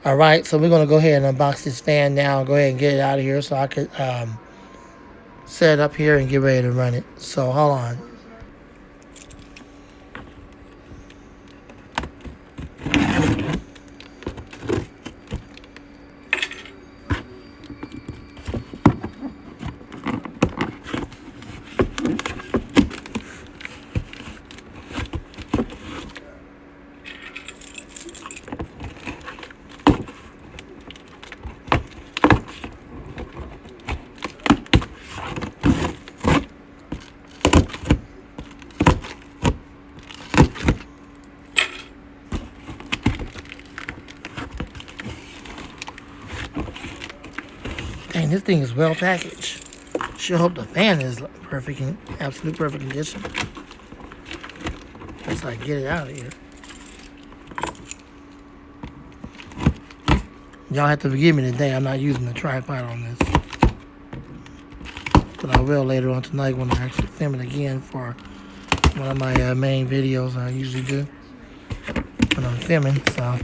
All right, so we're gonna go ahead and unbox this fan now. Go ahead and get it out of here so I could set it up here and get ready to run it. So hold on. Dang, this thing is well packaged. Sure hope the fan is perfect, in absolute perfect condition. Once I get it out of here. Y'all have to forgive me today. I'm not using the tripod on this. But I will later on tonight when I actually film it again for one of my main videos I usually do when I'm filming. So.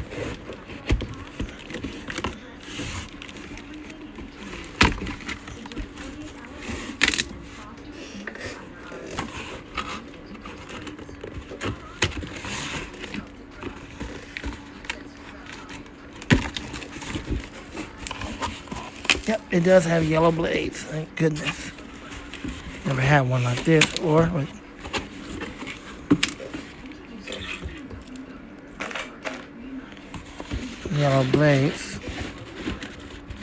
Yep, it does have yellow blades. Thank goodness. Never had one like this or yellow blades.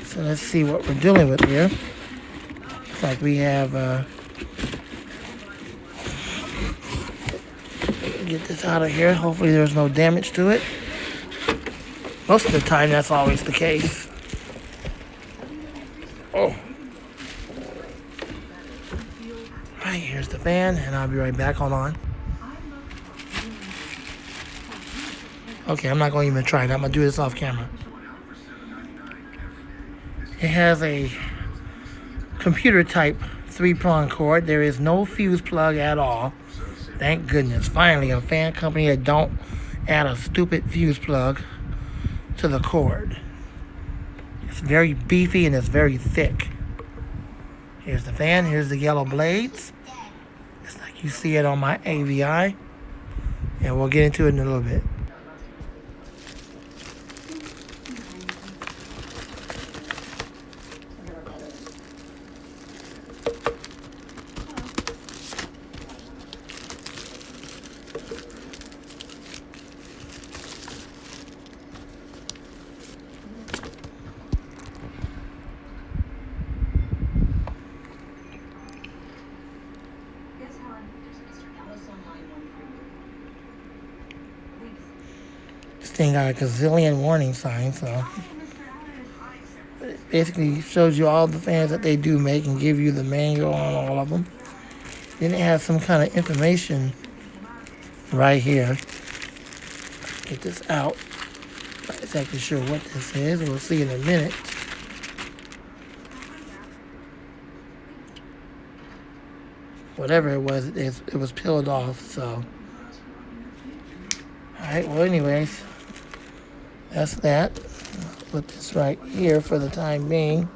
So let's see what we're dealing with here. Looks like we have get this out of here. Hopefully there's no damage to it. Most of the time that's always the case. Oh. Alright, here's the fan, and I'll be right back. Hold on. Okay, I'm not going to even try it. I'm going to do this off camera. It has a computer type 3-prong cord. There is no fuse plug at all. Thank goodness. Finally, a fan company that don't add a stupid fuse plug to the cord. It's very beefy and it's very thick. Here's the fan. Here's the yellow blades. It's like you see it on my AVI. And we'll get into it in a little bit. This thing got a gazillion warning signs, so it basically shows you all the fans that they do make and give you the manual on all of them. Then it has some kind of information right here. Get this out. Not exactly sure what this is. We'll see in a minute. Whatever it was, it was peeled off, so. Alright, well anyways, that's that. Put this right here for the time being.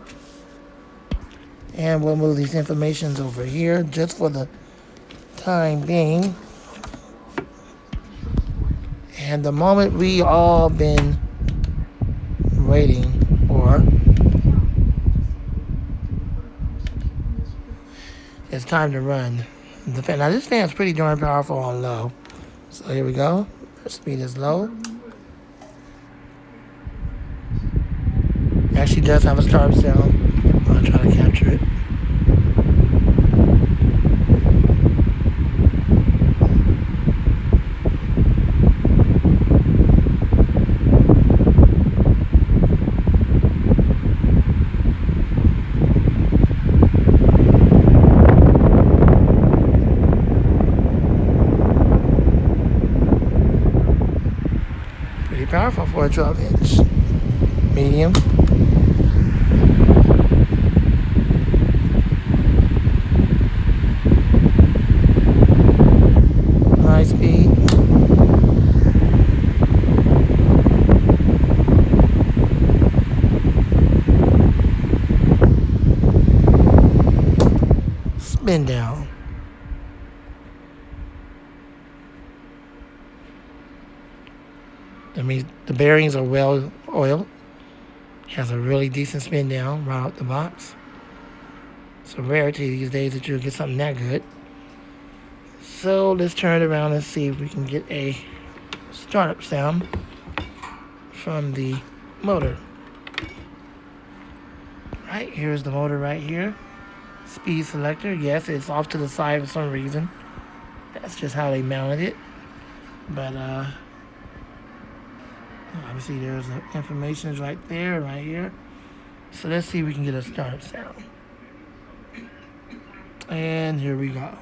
And we'll move these informations over here just for the time being. And the moment we all been waiting for, it's time to run the fan. Now this fan's pretty darn powerful on low. So here we go. Speed is low. Actually does have a start sound. I'm gonna try to capture it. Pretty powerful for a 12-inch. Medium. High speed. spin down. That means the bearings are well oiled. Has a really decent spin down right out the box. It's a rarity these days that you'll get something that good. So let's turn it around and see if we can get a startup sound from the motor. Right, here's the motor right here. Speed selector. Yes, it's off to the side for some reason. That's just how they mounted it. But obviously there's the information is right there, right here. So let's see if we can get a startup sound. And here we go.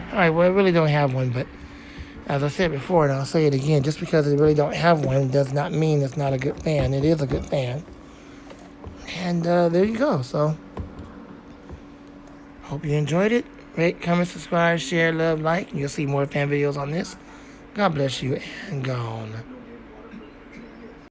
Alright, well, I really don't have one, but as I said before, and I'll say it again, just because I really don't have one does not mean it's not a good fan. It is a good fan. And there you go. So, hope you enjoyed it. Rate, comment, subscribe, share, love, like. You'll see more fan videos on this. God bless you, and gone.